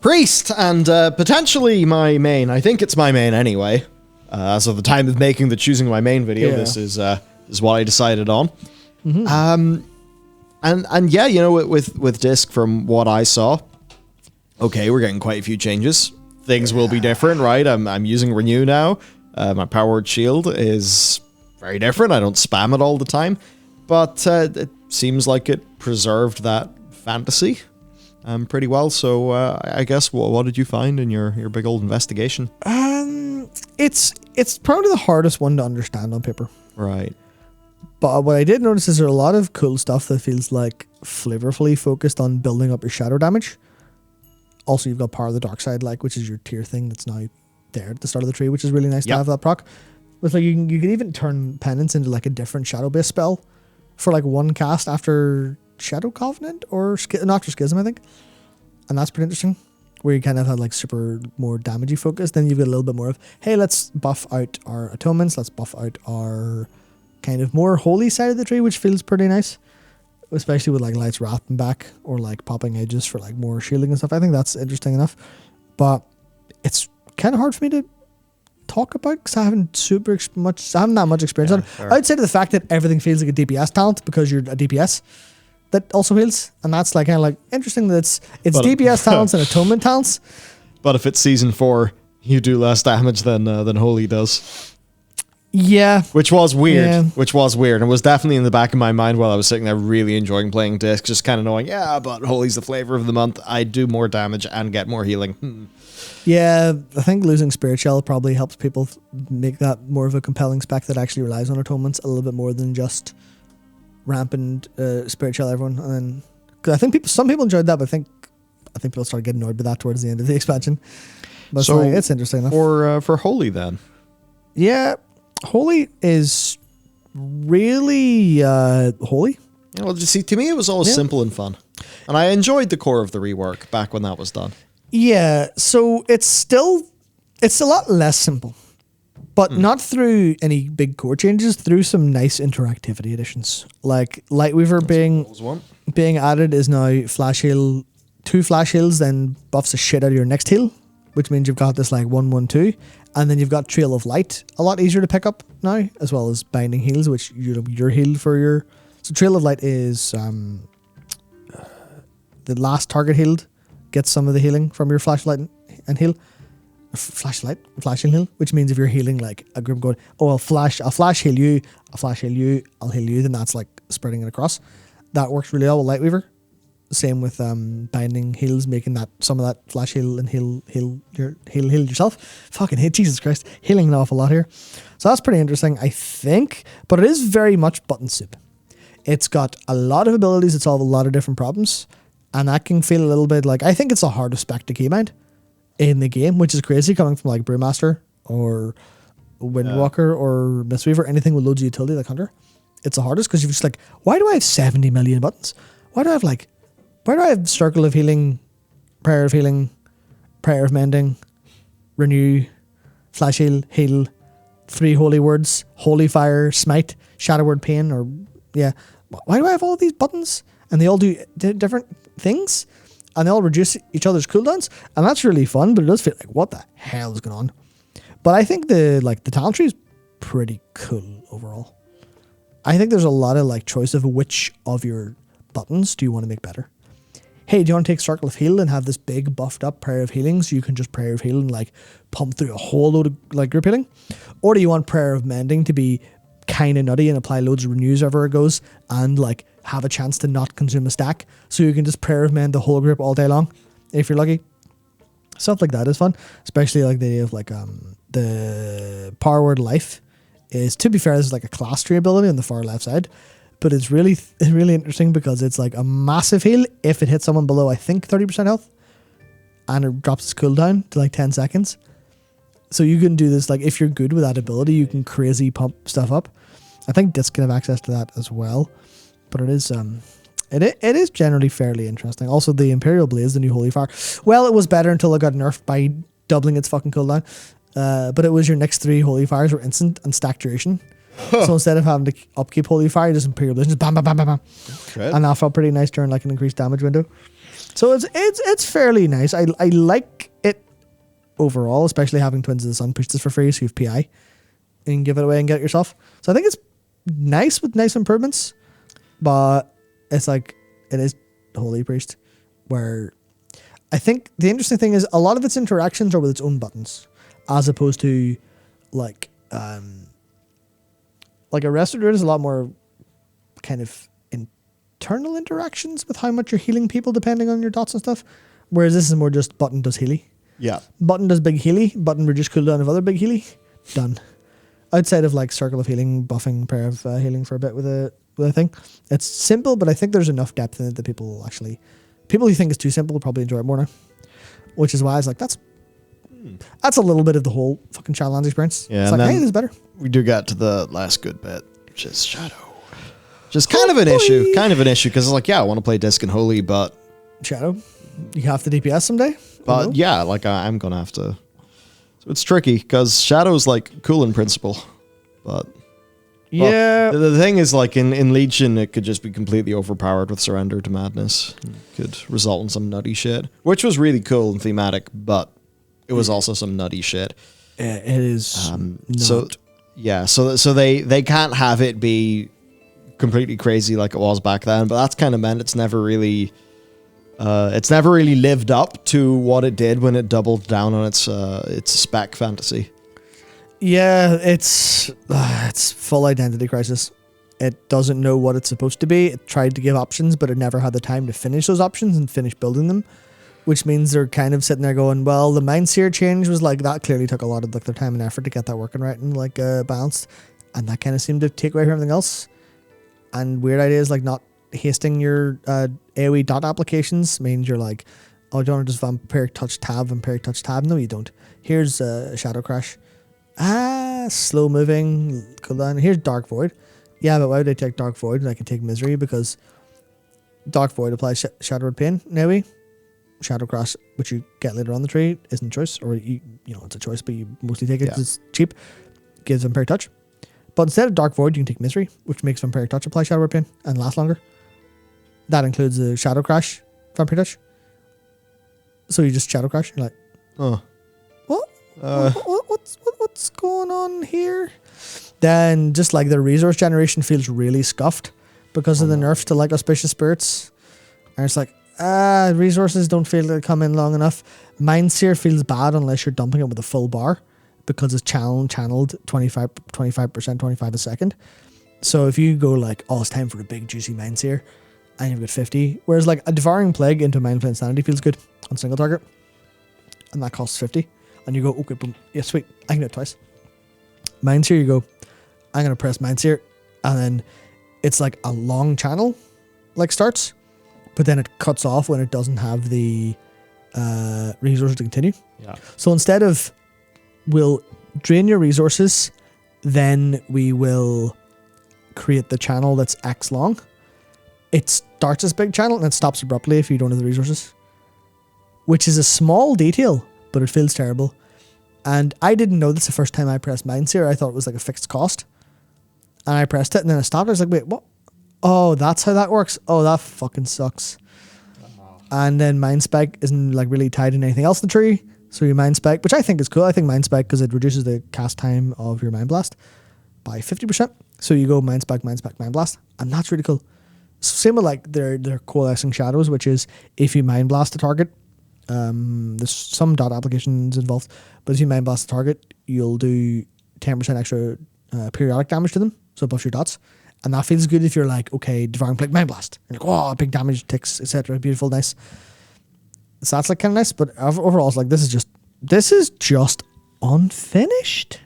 Priest, and potentially my main. I think it's my main anyway. As of the time of making the choosing my main video, this is what I decided on. Mm-hmm. And yeah, you know, with Disc, from what I saw, okay, we're getting quite a few changes. Things will be different, right? I'm using Renew now. My powered shield is very different. I don't spam it all the time, but it seems like it preserved that fantasy pretty well. So I guess what did you find in your big old investigation? It's probably the hardest one to understand on paper. Right. But what I did notice is there are a lot of cool stuff that feels like flavorfully focused on building up your shadow damage. Also, you've got Power of the Dark Side, like, which is your tier thing that's now there at the start of the tree, which is really nice to have that proc. With like you could even turn Penance into like a different shadow based spell for like one cast after Shadow Covenant or after Schism, I think. And that's pretty interesting. Where you kind of had like super more damagey focus. Then you've got a little bit more of, hey, let's buff out our atonements, let's buff out our kind of more holy side of the tree, which feels pretty nice. Especially with like Light's Wrath and back, or like popping edges for like more shielding and stuff. I think that's interesting enough. But it's kind of hard for me to talk about because I haven't that much experience on it. Sure. I'd say to the fact that everything feels like a DPS talent because you're a DPS that also heals, and that's like kind of like interesting that it's DPS talents and atonement talents. But if it's season 4, you do less damage than Holy does. Yeah. Which was weird. It was definitely in the back of my mind while I was sitting there really enjoying playing Disc, just kind of knowing, but Holy's the flavor of the month. I do more damage and get more healing. Yeah, I think losing Spirit Shell probably helps people make that more of a compelling spec that actually relies on atonements a little bit more than just rampant Spirit Shell everyone. And then, cause I think some people enjoyed that, but I think people started getting annoyed by that towards the end of the expansion. But so it's interesting enough. For Holy then. Yeah, Holy is really holy. Yeah, well, you see, to me it was always simple and fun, and I enjoyed the core of the rework back when that was done. Yeah, so it's a lot less simple, but not through any big core changes. Through some nice interactivity additions, like Lightweaver being added is now flash heal, 2 flash heals, then buffs the shit out of your next heal, which means you've got this like 1-1-2. And then you've got Trail of Light, a lot easier to pick up now, as well as Binding Heals, which you're healed for your... So Trail of Light is the last target healed gets some of the healing from your flashlight and heal. Flash and heal, which means if you're healing like a group going, I'll flash heal you, I'll heal you, then that's like spreading it across. That works really well with Lightweaver. Same with Binding Heals, making that some of that flash heal and heal yourself. Fucking hate, Jesus Christ, healing an awful lot here. So that's pretty interesting, I think. But it is very much button soup. It's got a lot of abilities that solve a lot of different problems, and that can feel a little bit like, I think it's the hardest spec to keybind in the game, which is crazy coming from like Brewmaster or Windwalker or Mistweaver, anything with loads of utility like Hunter. It's the hardest because you're just like, why do I have 70 million buttons? Why do I have Circle of Healing, Prayer of Healing, Prayer of Mending, Renew, Flash Heal, 3 Holy Words, Holy Fire, Smite, Shadow Word Pain, or why do I have all of these buttons? And they all do different things, and they all reduce each other's cooldowns, and that's really fun, but it does feel like, what the hell is going on? But I think the talent tree is pretty cool overall. I think there's a lot of like choice of which of your buttons do you want to make better. Hey, do you want to take Circle of Heal and have this big buffed up Prayer of Healing so you can just Prayer of Heal and like pump through a whole load of like group healing? Or do you want Prayer of Mending to be kind of nutty and apply loads of renews wherever it goes and like have a chance to not consume a stack so you can just Prayer of Mend the whole group all day long if you're lucky? Stuff like that is fun, especially like the idea of like the Power Word Life is, to be fair, this is like a class tree ability on the far left side. But it's really interesting because it's like a massive heal if it hits someone below, I think, 30% health. And it drops its cooldown to like 10 seconds. So you can do this, like if you're good with that ability, you can crazy pump stuff up. I think Disc can have access to that as well. But it is generally fairly interesting. Also, the Imperial Blaze, the new Holy Fire. Well, it was better until it got nerfed by doubling its fucking cooldown. But it was your next 3 Holy Fires were instant and stack duration. So instead of having to upkeep Holy Fire, just Imperial Blaze, just bam, bam, bam, bam, bam. And that felt pretty nice during like an increased damage window. So it's fairly nice. I like it overall, especially having Twins of the Sun push this for free, so you have PI. And you can give it away and get it yourself. So I think it's nice with nice improvements, but it's like, it is Holy Priest, where I think the interesting thing is a lot of its interactions are with its own buttons, as opposed to like a Resto Druid is a lot more kind of internal interactions with how much you're healing people depending on your dots and stuff, whereas this is more just button does Healy. Yeah. Button does big Healy, button reduce cooldown of other big Healy, done. Outside of like Circle of Healing, buffing pair of healing for a bit with a thing. It's simple, but I think there's enough depth in it that people who think it's too simple will probably enjoy it more now. Which is why I was like, that's a little bit of the whole fucking Shadowlands experience. Yeah, it's like, hey, this is better. We do get to the last good bit, which is Shadow. Just kind of an issue. Kind of an issue, because it's like, yeah, I want to play Disc and Holy, but... Shadow? You have to DPS someday? But yeah, like I'm going to have to... So it's tricky, because Shadow's like cool in principle, but... Yeah. Well, the thing is, like, in Legion, it could just be completely overpowered with Surrender to Madness. It could result in some nutty shit, which was really cool and thematic, but it was also some nutty shit. It is So they can't have it be completely crazy like it was back then, but that's kind of meant it's never really lived up to what it did when it doubled down on its spec fantasy. Yeah, it's full identity crisis. It doesn't know what it's supposed to be. It tried to give options, but it never had the time to finish those options and finish building them, which means they're kind of sitting there going, well, the Mindseer change was like, that clearly took a lot of like their time and effort to get that working right and like balanced, and that kind of seemed to take away from everything else. And weird ideas like not hasting your AoE dot applications means you're like, oh, do you want to just vampiric touch tab? No, you don't. Here's Shadow Crash. Slow moving cooldown. Here's Dark Void. Yeah, but why would I take Dark Void when I can take Misery? Because Dark Void applies Shadow Pain. Now Shadow Crash, which you get later on the tree, isn't a choice, or you know it's a choice, but you mostly take it because it's cheap. Gives Vampiric Touch. But instead of Dark Void, you can take Misery, which makes Vampiric Touch apply Shadow Pain and last longer. That includes the Shadow Crash Vampiric Touch. So you just Shadow Crash. You're like, oh, what? What's going on here? Then just like the resource generation feels really scuffed because of the nerfs to like Auspicious Spirits. And it's like, resources don't feel to come in long enough. Mindseer feels bad unless you're dumping it with a full bar because it's channeled 25%, 25 a second. So if you go like, oh, it's time for a big juicy Mindseer, and you've got 50, whereas like a Devouring Plague into Mindful Insanity feels good on single target, and that costs 50. And you go, okay, boom, yeah, sweet, I can do it twice. Mindseer, you go, I'm going to press Mindseer, and then it's like a long channel, like starts, but then it cuts off when it doesn't have the resources to continue. Yeah. So instead of, we'll drain your resources, then we will create the channel that's X long. It starts as big channel and it stops abruptly if you don't have the resources, which is a small detail, but it feels terrible. And I didn't know this the first time I pressed Mindseer. I thought it was like a fixed cost. And I pressed it and then I stopped. I was like, wait, what? Oh, that's how that works? Oh, that fucking sucks. Wow. And then Mind Spike isn't like really tied in anything else in the tree. So you Mind Spike, which I think is cool. I think Mind Spike because it reduces the cast time of your Mind Blast by 50%. So you go Mind Spike, Mind Blast. And that's really cool. Same with like their coalescing shadows, which is if you Mind Blast a target, there's some dot applications involved, but if you Mind Blast a target, you'll do 10% extra periodic damage to them, so it buffs your dots, and that feels good if you're like, okay, Devouring Plague Mind Blast, you're like, oh, big damage, ticks, etc., beautiful, nice. So that's like kind of nice, but overall, it's like this is just unfinished.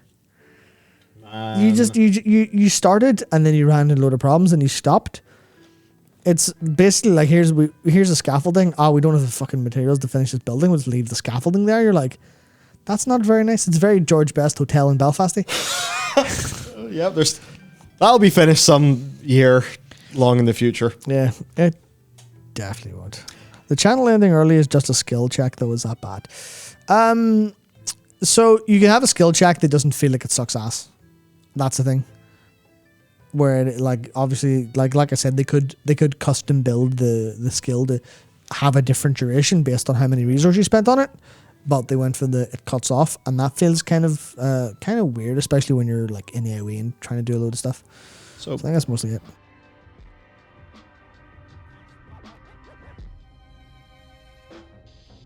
You started and then you ran into a load of problems and you stopped. It's basically like here's a scaffolding. Oh, we don't have the fucking materials to finish this building. We'll just leave the scaffolding there. You're like, that's not very nice. It's very George Best Hotel in Belfasty. Yeah, that'll be finished some year long in the future. Yeah, it definitely would. The channel ending early is just a skill check that was that bad. So you can have a skill check that doesn't feel like it sucks ass. That's the thing. Where it, like obviously like I said they could custom build the skill to have a different duration based on how many resources you spent on it. But they went for it cuts off, and that feels kind of weird, especially when you're like in AoE and trying to do a load of stuff. So I think that's mostly it.